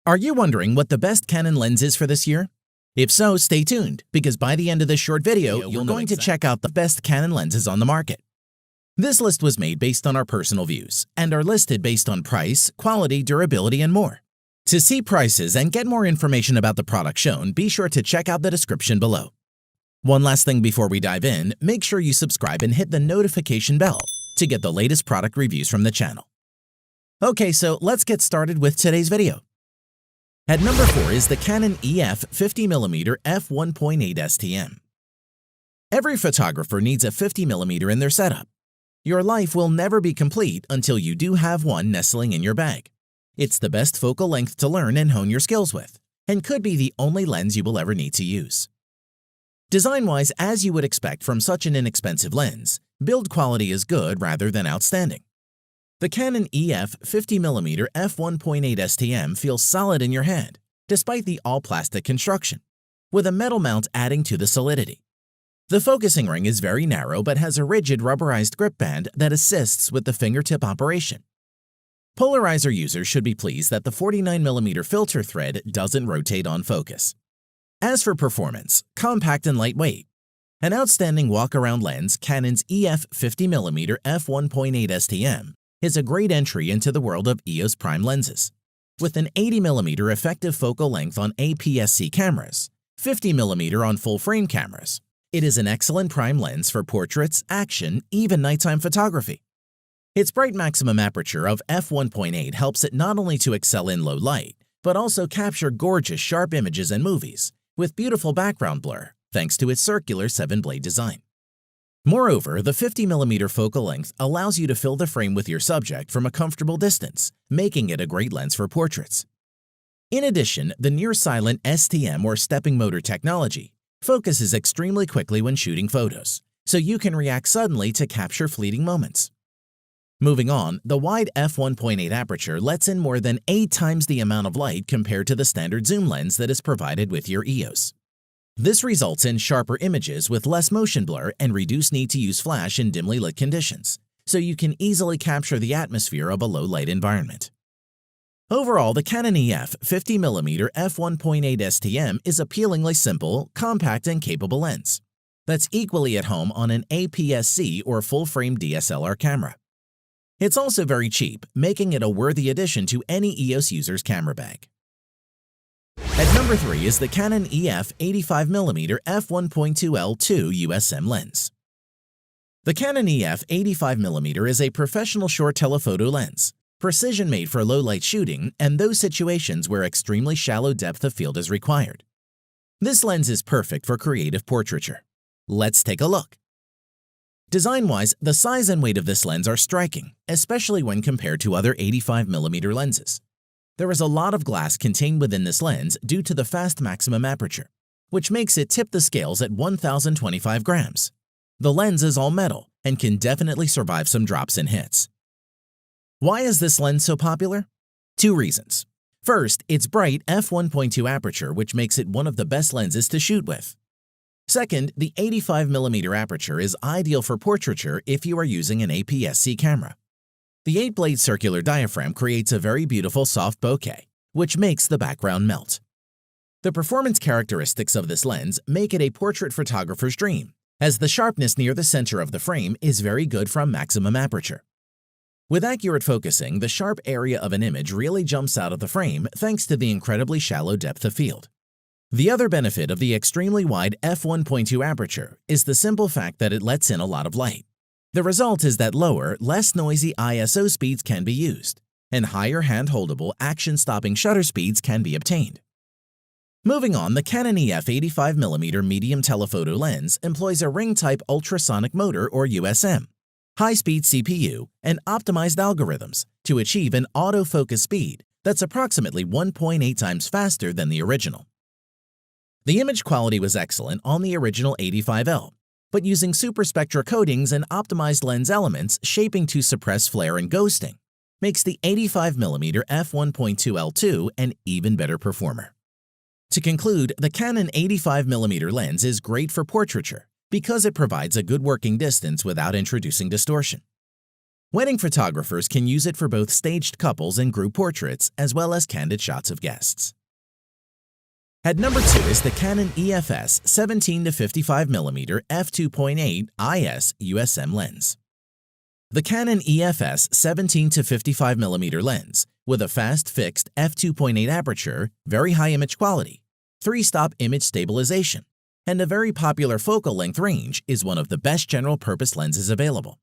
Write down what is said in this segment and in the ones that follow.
Are you wondering what the best Canon lens is for this year? If so, stay tuned, because by the end of this short video, you're going to check out the best Canon lenses on the market. This list was made based on our personal views and are listed based on price, quality, durability, and more. To see prices and get more information about the product shown, be sure to check out the description below. One last thing before we dive in, make sure you subscribe and hit the notification bell to get the latest product reviews from the channel. Okay, so let's get started with today's video. At number 4 is the Canon EF 50mm f1.8 STM. Every photographer needs a 50mm in their setup. Your life will never be complete until you do have one nestling in your bag. It's the best focal length to learn and hone your skills with, and could be the only lens you will ever need to use. Design-wise, as you would expect from such an inexpensive lens, build quality is good rather than outstanding. The Canon EF 50mm f1.8 STM feels solid in your hand, despite the all-plastic construction, with a metal mount adding to the solidity. The focusing ring is very narrow but has a rigid rubberized grip band that assists with the fingertip operation. Polarizer users should be pleased that the 49mm filter thread doesn't rotate on focus. As for performance, compact and lightweight. An outstanding walk-around lens, Canon's EF 50mm f1.8 STM, is a great entry into the world of EOS prime lenses. With an 80mm effective focal length on APS-C cameras, 50mm on full-frame cameras, it is an excellent prime lens for portraits, action, even nighttime photography. Its bright maximum aperture of f1.8 helps it not only to excel in low light, but also capture gorgeous sharp images and movies with beautiful background blur thanks to its circular 7-blade design. Moreover, the 50mm focal length allows you to fill the frame with your subject from a comfortable distance, making it a great lens for portraits. In addition, the near-silent STM or stepping motor technology focuses extremely quickly when shooting photos, so you can react suddenly to capture fleeting moments. Moving on, the wide f1.8 aperture lets in more than 8 times the amount of light compared to the standard zoom lens that is provided with your EOS. This results in sharper images with less motion blur and reduced need to use flash in dimly lit conditions, so you can easily capture the atmosphere of a low-light environment. Overall, the Canon EF 50mm f1.8 STM is appealingly simple, compact, and capable lens that's equally at home on an APS-C or full-frame DSLR camera. It's also very cheap, making it a worthy addition to any EOS user's camera bag. At number 3 is the Canon EF 85mm f1.2L2 USM lens. The Canon EF 85mm is a professional short telephoto lens, precision-made for low-light shooting and those situations where extremely shallow depth of field is required. This lens is perfect for creative portraiture. Let's take a look. Design-wise, the size and weight of this lens are striking, especially when compared to other 85mm lenses. There is a lot of glass contained within this lens due to the fast maximum aperture, which makes it tip the scales at 1,025 grams. The lens is all metal and can definitely survive some drops and hits. Why is this lens so popular? 2 reasons. First, its bright f1.2 aperture, which makes it one of the best lenses to shoot with. Second, the 85mm aperture is ideal for portraiture if you are using an APS-C camera. The 8-blade circular diaphragm creates a very beautiful soft bokeh, which makes the background melt. The performance characteristics of this lens make it a portrait photographer's dream, as the sharpness near the center of the frame is very good from maximum aperture. With accurate focusing, the sharp area of an image really jumps out of the frame thanks to the incredibly shallow depth of field. The other benefit of the extremely wide f1.2 aperture is the simple fact that it lets in a lot of light. The result is that lower, less noisy ISO speeds can be used, and higher hand-holdable, action-stopping shutter speeds can be obtained. Moving on, the Canon EF 85mm medium telephoto lens employs a ring-type ultrasonic motor or USM, high-speed CPU, and optimized algorithms to achieve an autofocus speed that's approximately 1.8 times faster than the original. The image quality was excellent on the original 85L, but using superspectra coatings and optimized lens elements shaping to suppress flare and ghosting makes the 85mm f1.2L2 an even better performer. To conclude, the Canon 85mm lens is great for portraiture because it provides a good working distance without introducing distortion. Wedding photographers can use it for both staged couples and group portraits, as well as candid shots of guests. At number 2 is the Canon EFS 17-55mm f2.8 IS USM lens. The Canon EFS 17-55mm lens, with a fast fixed f2.8 aperture, very high image quality, 3-stop image stabilization, and a very popular focal length range, is one of the best general-purpose lenses available.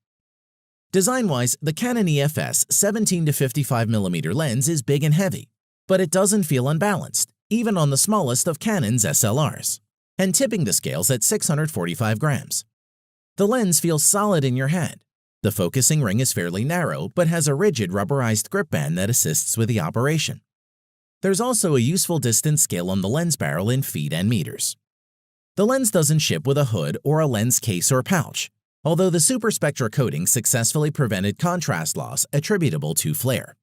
Design-wise, the Canon EFS 17-55mm lens is big and heavy, but it doesn't feel unbalanced, even on the smallest of Canon's SLRs, and tipping the scales at 645 grams. The lens feels solid in your hand. The focusing ring is fairly narrow, but has a rigid rubberized grip band that assists with the operation. There's also a useful distance scale on the lens barrel in feet and meters. The lens doesn't ship with a hood or a lens case or pouch, although the superspectra coating successfully prevented contrast loss attributable to flare.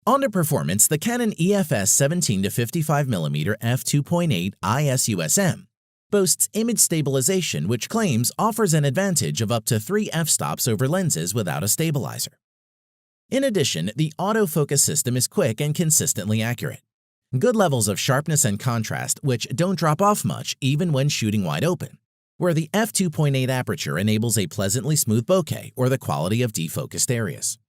On to performance, the Canon EFS 17-55mm f2.8 IS USM boasts image stabilization, which claims offers an advantage of up to 3 f-stops over lenses without a stabilizer. In addition, the autofocus system is quick and consistently accurate. Good levels of sharpness and contrast, which don't drop off much even when shooting wide open, where the f2.8 aperture enables a pleasantly smooth bokeh or the quality of defocused areas.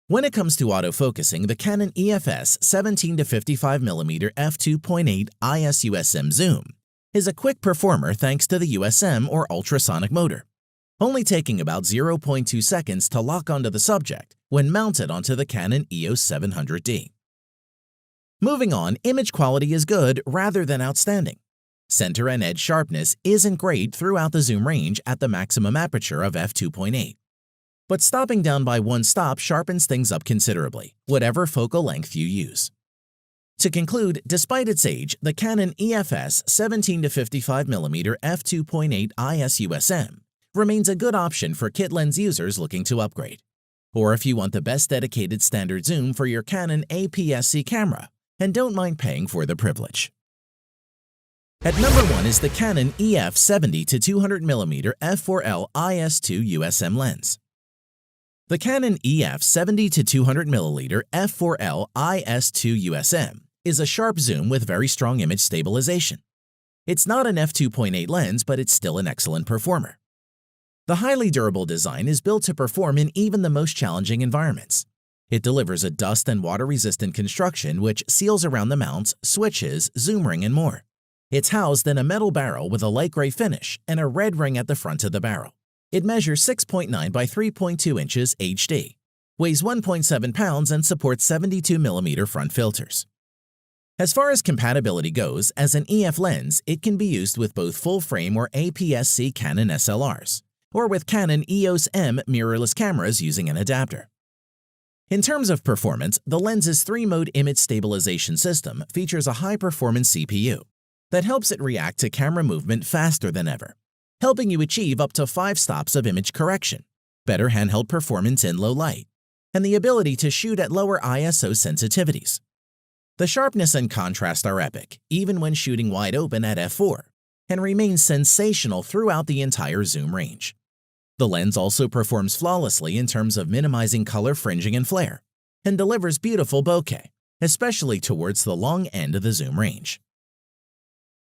When it comes to autofocusing, the Canon EFS 17-55mm f2.8 IS USM zoom is a quick performer thanks to the USM or ultrasonic motor, only taking about 0.2 seconds to lock onto the subject when mounted onto the Canon EOS 700D. Moving on, image quality is good rather than outstanding. Center and edge sharpness isn't great throughout the zoom range at the maximum aperture of f2.8. But stopping down by 1 stop sharpens things up considerably, whatever focal length you use. To conclude, despite its age, the Canon EFS 17-55mm f2.8 IS USM remains a good option for kit lens users looking to upgrade. Or if you want the best dedicated standard zoom for your Canon APS-C camera and don't mind paying for the privilege. At number 1 is the Canon EF 70-200mm f4L IS2 USM lens. The Canon EF 70-200mm f4L IS2 USM is a sharp zoom with very strong image stabilization. It's not an f2.8 lens, but it's still an excellent performer. The highly durable design is built to perform in even the most challenging environments. It delivers a dust and water-resistant construction which seals around the mounts, switches, zoom ring, and more. It's housed in a metal barrel with a light gray finish and a red ring at the front of the barrel. It measures 6.9 by 3.2 inches HD, weighs 1.7 pounds, and supports 72mm front filters. As far as compatibility goes, as an EF lens, it can be used with both full-frame or APS-C Canon SLRs, or with Canon EOS M mirrorless cameras using an adapter. In terms of performance, the lens's 3-mode image stabilization system features a high-performance CPU that helps it react to camera movement faster than ever, helping you achieve up to 5 stops of image correction, better handheld performance in low light, and the ability to shoot at lower ISO sensitivities. The sharpness and contrast are epic, even when shooting wide open at f4, and remains sensational throughout the entire zoom range. The lens also performs flawlessly in terms of minimizing color fringing and flare, and delivers beautiful bokeh, especially towards the long end of the zoom range.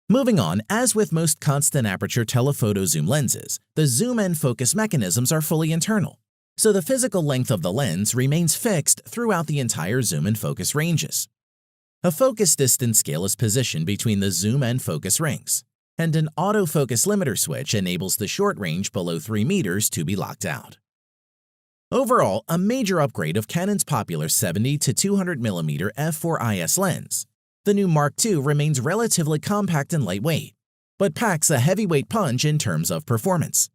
Moving on, as with most constant aperture telephoto zoom lenses, the zoom and focus mechanisms are fully internal, so the physical length of the lens remains fixed throughout the entire zoom and focus ranges. A focus distance scale is positioned between the zoom and focus rings, and an autofocus limiter switch enables the short range below 3 meters to be locked out. Overall, a major upgrade of Canon's popular 70-200mm f4IS lens, the new Mark II remains relatively compact and lightweight, but packs a heavyweight punch in terms of performance.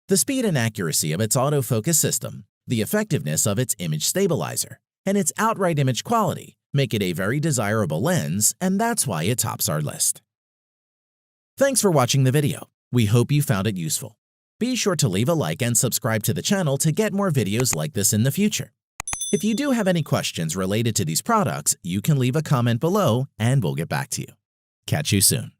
The speed and accuracy of its autofocus system, the effectiveness of its image stabilizer, and its outright image quality make it a very desirable lens, and that's why it tops our list. Thanks for watching the video. We hope you found it useful. Be sure to leave a like and subscribe to the channel to get more videos like this in the future. If you do have any questions related to these products, you can leave a comment below and we'll get back to you. Catch you soon.